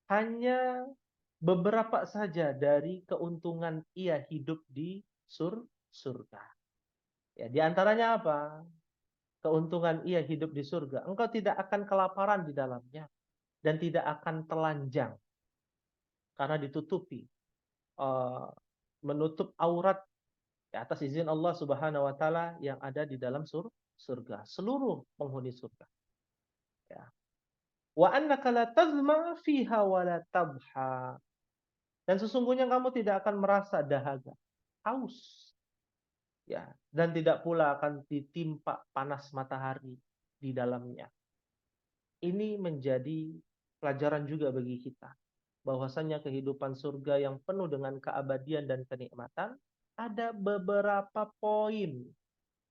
hanya beberapa saja dari keuntungan ia hidup di surga. Ya, di antaranya apa? Keuntungan ia hidup di surga. Engkau tidak akan kelaparan di dalamnya dan tidak akan telanjang karena ditutupi, uh, menutup aurat ya, atas izin Allah Subhanahu wa taala yang ada di dalam surga, seluruh penghuni surga. Ya. Wa annaka la tazma fiha wa la tabha. Dan sesungguhnya kamu tidak akan merasa dahaga, haus. Ya, dan tidak pula akan ditimpa panas matahari di dalamnya. Ini menjadi pelajaran juga bagi kita. Bahwasanya kehidupan surga yang penuh dengan keabadian dan kenikmatan, ada beberapa poin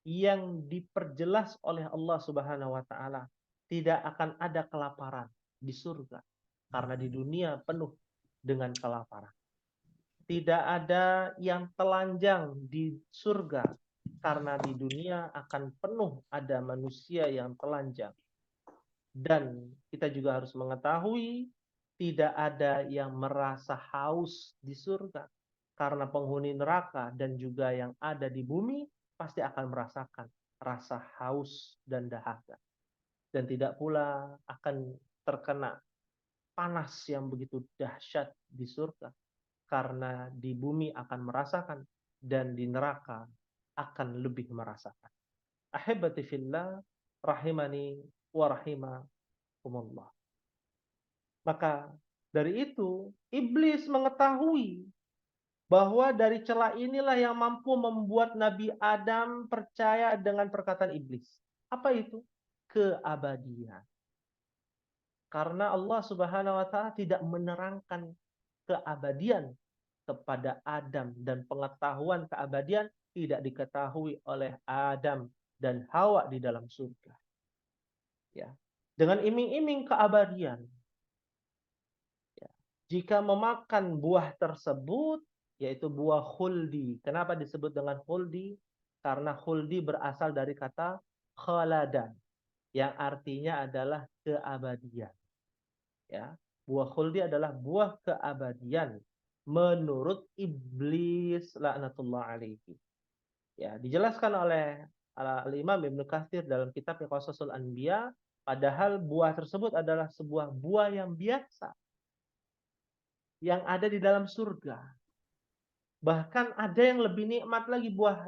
yang diperjelas oleh Allah Subhanahu wa taala. Tidak akan ada kelaparan di surga karena di dunia penuh dengan kelaparan. Tidak ada yang telanjang di surga karena di dunia akan penuh ada manusia yang telanjang. Dan kita juga harus mengetahui tidak ada yang merasa haus di surga karena penghuni neraka dan juga yang ada di bumi pasti akan merasakan rasa haus dan dahaga. Dan tidak pula akan terkena panas yang begitu dahsyat di surga karena di bumi akan merasakan dan di neraka akan lebih merasakan. Ahibati fillah, rahimani wa rahimakumullah. Maka dari itu, iblis mengetahui bahwa dari celah inilah yang mampu membuat Nabi Adam percaya dengan perkataan iblis. Apa itu? Keabadian. Karena Allah Subhanahu wa taala tidak menerangkan keabadian kepada Adam, dan pengetahuan keabadian tidak diketahui oleh Adam dan Hawa di dalam surga. Ya. Dengan iming-iming keabadian, ya, jika memakan buah tersebut, yaitu buah khuldi. Kenapa disebut dengan khuldi? Karena khuldi berasal dari kata khaladan, yang artinya adalah keabadian. Ya, buah khuldi adalah buah keabadian menurut iblis laknatullah alaihi. Ya, dijelaskan oleh Al-Imam Ibnu Katsir dalam kitabnya Qasasul Anbiya, padahal buah tersebut adalah sebuah buah yang biasa yang ada di dalam surga. Bahkan ada yang lebih nikmat lagi buah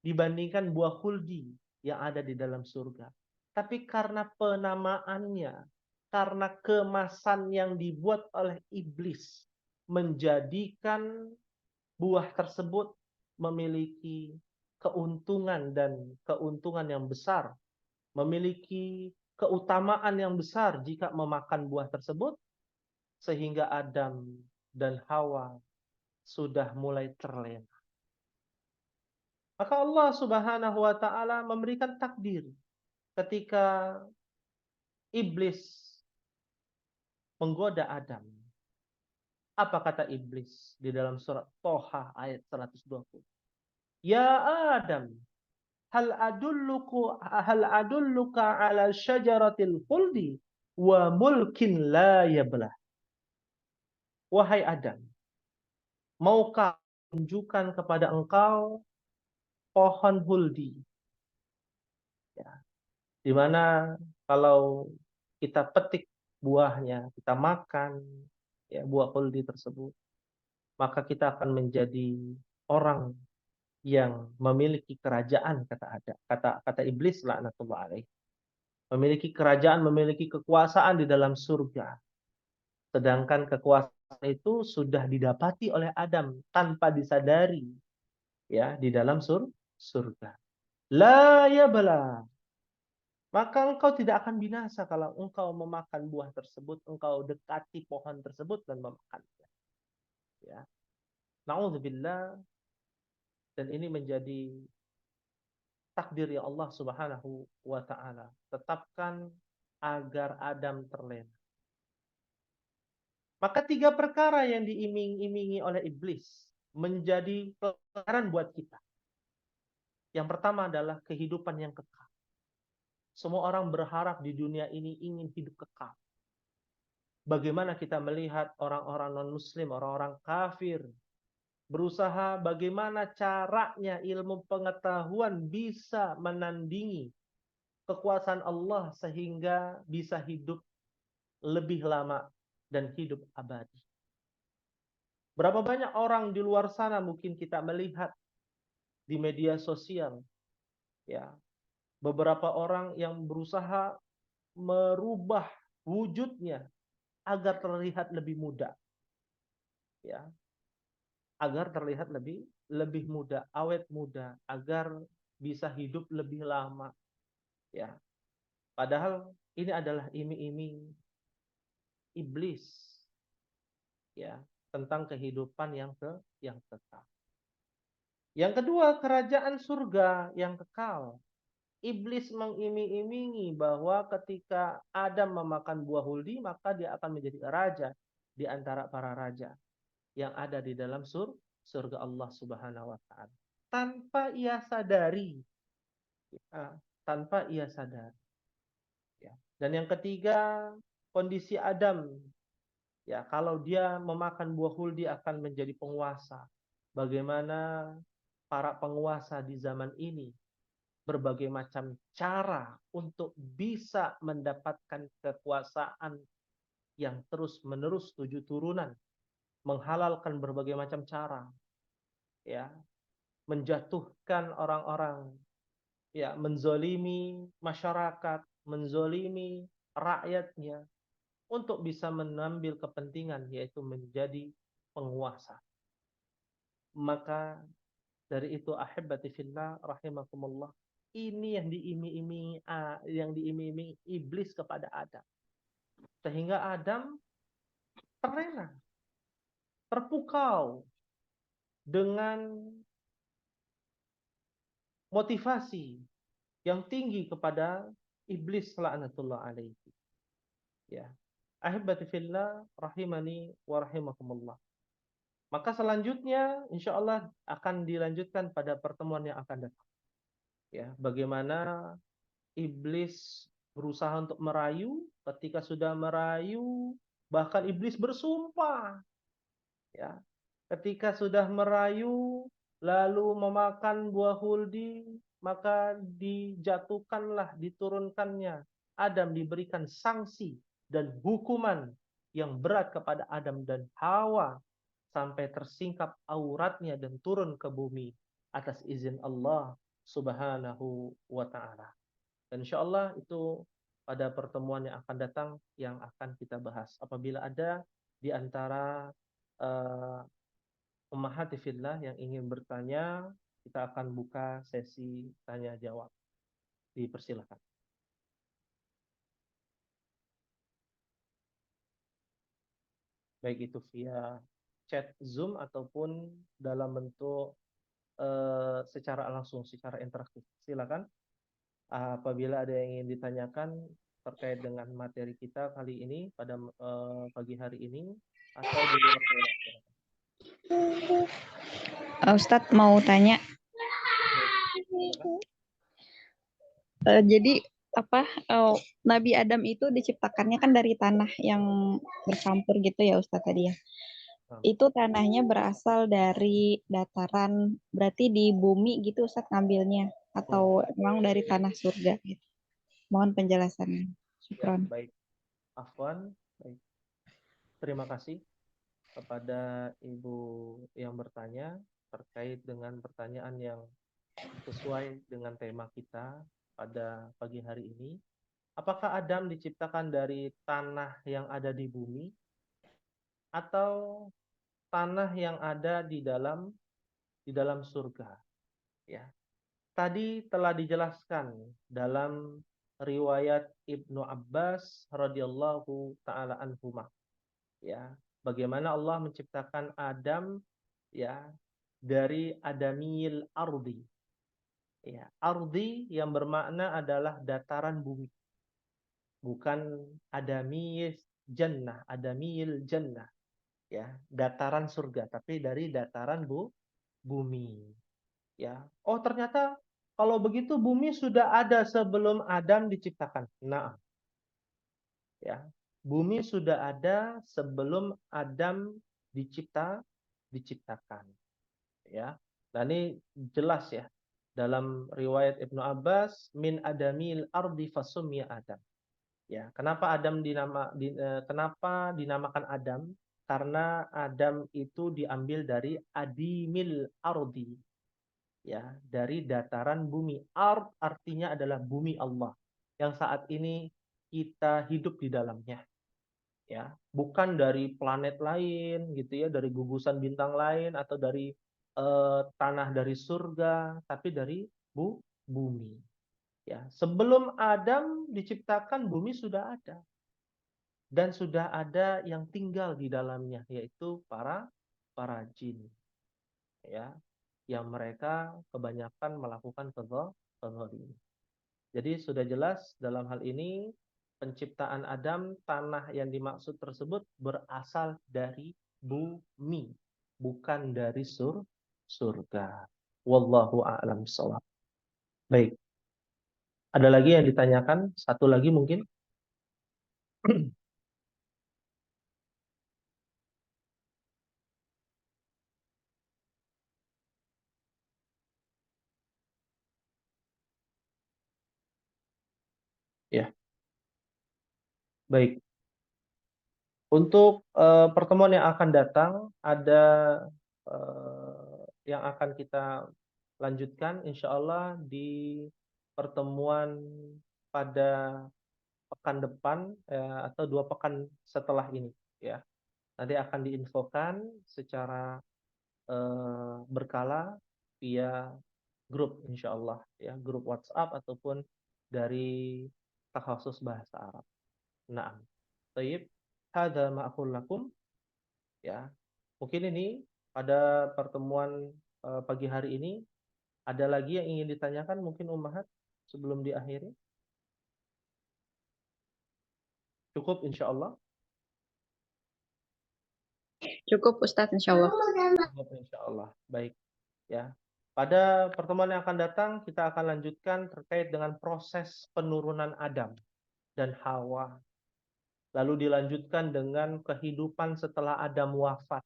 dibandingkan buah khuldi yang ada di dalam surga. Tapi karena penamaannya, karena kemasan yang dibuat oleh iblis, menjadikan buah tersebut memiliki keuntungan dan keuntungan yang besar, memiliki keutamaan yang besar jika memakan buah tersebut, sehingga Adam dan Hawa sudah mulai terlena. Maka Allah Subhanahu wa taala memberikan takdir ketika iblis menggoda Adam. Apa kata iblis di dalam surat Toha ayat 120? Ya Adam, hal adulluka ala syajaratil khuldi wa mulkin la yablah. Wahai Adam, maukah tunjukkan kepada engkau pohon huldi, ya, di mana kalau kita petik buahnya, kita makan, ya, buah huldi tersebut, maka kita akan menjadi orang yang memiliki kerajaan, kata iblis laknatullah alaih, memiliki kerajaan, memiliki kekuasaan di dalam surga. Sedangkan kekuasaan itu sudah didapati oleh Adam tanpa disadari, ya, di dalam surga. La ya bala. Maka engkau tidak akan binasa kalau engkau memakan buah tersebut, engkau dekati pohon tersebut dan memakannya. Ya. Na'udzubillah. Dan ini menjadi takdir ya Allah Subhanahu wa taala. Tetapkan agar Adam terlena. Maka 3 perkara yang diiming-imingi oleh iblis menjadi pelajaran buat kita. Yang pertama adalah kehidupan yang kekal. Semua orang berharap di dunia ini ingin hidup kekal. Bagaimana kita melihat orang-orang non-muslim, orang-orang kafir, berusaha bagaimana caranya ilmu pengetahuan bisa menandingi kekuasaan Allah sehingga bisa hidup lebih lama dan hidup abadi. Berapa banyak orang di luar sana mungkin kita melihat di media sosial, ya, beberapa orang yang berusaha merubah wujudnya agar terlihat lebih muda, ya, agar terlihat lebih muda, awet muda, agar bisa hidup lebih lama, ya. Padahal ini adalah iming-iming iblis, ya, tentang kehidupan yang kekal. Yang kedua, kerajaan surga yang kekal. Iblis mengiming-imingi bahwa ketika Adam memakan buah huldi, maka dia akan menjadi raja di antara para raja yang ada di dalam surga Allah Subhanahu wa taala. Tanpa ia sadari, ya, tanpa ia sadari. Ya. Dan yang ketiga, kondisi Adam, ya, kalau dia memakan buah huldi akan menjadi penguasa. Bagaimana para penguasa di zaman ini berbagai macam cara untuk bisa mendapatkan kekuasaan yang terus-menerus 7 turunan, menghalalkan berbagai macam cara, ya, menjatuhkan orang-orang, ya, menzolimi masyarakat, menzolimi rakyatnya, untuk bisa mengambil kepentingan, yaitu menjadi penguasa. Maka dari itu ahibati fillah rahimakumullah, ini yang diiming-imingi iblis kepada Adam. Sehingga Adam terlena, terpukau dengan motivasi yang tinggi kepada iblis laknatullah alaihi. Ya. Ahibati fillah rahimani wa rahimakumullah. Maka selanjutnya insya Allah akan dilanjutkan pada pertemuan yang akan datang. Ya, bagaimana iblis berusaha untuk merayu, ketika sudah merayu bahkan iblis bersumpah. Ya, ketika sudah merayu lalu memakan buah huldi, maka dijatuhkanlah, diturunkannya Adam, diberikan sanksi dan hukuman yang berat kepada Adam dan Hawa sampai tersingkap auratnya dan turun ke bumi atas izin Allah Subhanahu wa taala. Dan insyaallah itu pada pertemuan yang akan datang yang akan kita bahas. Apabila ada di antara ummahati fillah yang ingin bertanya, kita akan buka sesi tanya jawab. Dipersilakan. Baik itu via chat Zoom ataupun dalam bentuk secara langsung, secara interaktif. Silakan. Apabila ada yang ingin ditanyakan terkait dengan materi kita kali ini pada pagi hari ini atau di luar waktu. Ustadz mau tanya. Jadi apa Nabi Adam itu diciptakannya kan dari tanah yang bercampur gitu ya Ustadz tadi ya. Itu tanahnya berasal dari dataran, berarti di bumi gitu Ustadz ngambilnya atau memang dari tanah surga gitu. Mohon penjelasannya. Ya, Syukron. baik. Afwan, baik. Terima kasih kepada Ibu yang bertanya terkait dengan pertanyaan yang sesuai dengan tema kita pada pagi hari ini. Apakah Adam diciptakan dari tanah yang ada di bumi atau tanah yang ada di dalam surga? Ya. Tadi telah dijelaskan dalam riwayat Ibnu Abbas radhiyallahu taala anhuma. Ya, bagaimana Allah menciptakan Adam ya dari adamil ardi. Ya, ardi yang bermakna adalah dataran bumi. Bukan adamil jannah. Ya, dataran surga, tapi dari dataran bumi. Ya. Oh, ternyata kalau begitu bumi sudah ada sebelum Adam diciptakan. Nah, ya. Bumi sudah ada sebelum Adam diciptakan. Ya. Nah, ini jelas ya. Dalam riwayat Ibnu Abbas, min adamil ardi fasumya Adam. Ya, kenapa kenapa dinamakan Adam? Karena Adam itu diambil dari adimil ardi. Ya, dari dataran bumi. Ard artinya adalah bumi Allah yang saat ini kita hidup di dalamnya. Ya, bukan dari planet lain gitu ya, dari gugusan bintang lain atau dari tanah dari surga, tapi dari bumi. Ya, sebelum Adam diciptakan bumi sudah ada dan sudah ada yang tinggal di dalamnya, yaitu para jin. Ya, yang mereka kebanyakan melakukan kezaliman. Jadi sudah jelas dalam hal ini penciptaan Adam, tanah yang dimaksud tersebut berasal dari bumi, bukan dari surga. Wallahu a'lam bishawab. Baik. Ada lagi yang ditanyakan? Satu lagi mungkin? Ya. Baik. Untuk pertemuan yang akan datang ada yang akan kita lanjutkan insya Allah di pertemuan pada pekan depan atau 2 pekan setelah ini ya. Nanti akan diinfokan secara berkala via grup insyaallah ya, grup WhatsApp ataupun dari takhasus bahasa Arab. Naam. Baik, hadza ma aqul lakum ya. Mungkin ini pada pertemuan pagi hari ini ada lagi yang ingin ditanyakan mungkin Ummahat sebelum diakhiri? Cukup insyaallah? Cukup Ustadz, insyaallah. Cukup insyaallah. Baik ya. Pada pertemuan yang akan datang kita akan lanjutkan terkait dengan proses penurunan Adam dan Hawa. Lalu dilanjutkan dengan kehidupan setelah Adam wafat.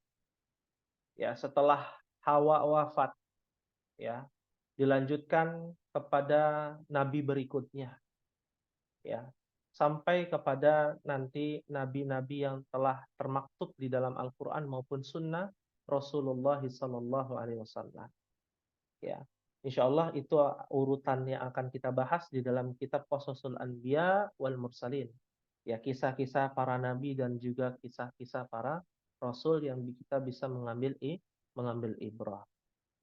Ya, setelah Hawa wafat ya. Dilanjutkan kepada nabi berikutnya. Ya. Sampai kepada nanti nabi-nabi yang telah termaktub di dalam Al-Qur'an maupun sunnah Rasulullah sallallahu alaihi wasallam. Ya. Insyaallah itu urutan yang akan kita bahas di dalam kitab Qasasul Anbiya wal Mursalin. Ya, kisah-kisah para nabi dan juga kisah-kisah para rasul yang kita bisa mengambil ibrah.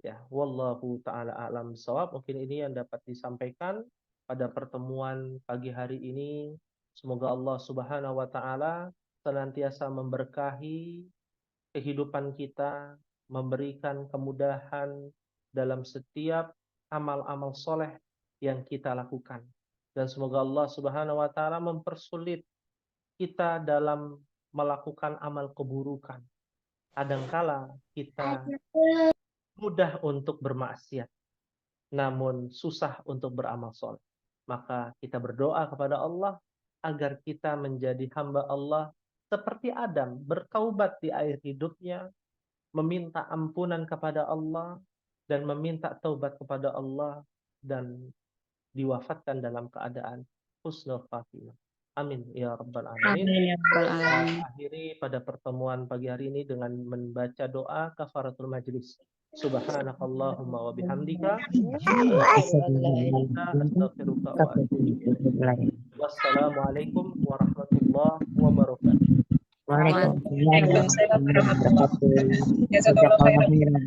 Ya, wallahu taala a'lam shawab. Mungkin ini yang dapat disampaikan pada pertemuan pagi hari ini. Semoga Allah Subhanahu wa taala senantiasa memberkahi kehidupan kita, memberikan kemudahan dalam setiap amal-amal soleh yang kita lakukan. Dan semoga Allah Subhanahu wa taala mempersulit kita dalam melakukan amal keburukan. Kadangkala kita mudah untuk bermaksiat, namun susah untuk beramal soleh. Maka kita berdoa kepada Allah agar kita menjadi hamba Allah seperti Adam, bertaubat di akhir hidupnya, meminta ampunan kepada Allah, dan meminta taubat kepada Allah, dan diwafatkan dalam keadaan husnul khatimah. Amin ya rabbal alamin. Amin ya rabbal alamin. Akhiri pada pertemuan pagi hari ini dengan membaca doa kafaratul majlis. Subhanakallahumma wa bihamdika astaghfiruka wa atubu ilaik. Wassalamualaikum warahmatullahi wabarakatuh. Waalaikumsalam warahmatullahi wabarakatuh. Jazakallahu khairan.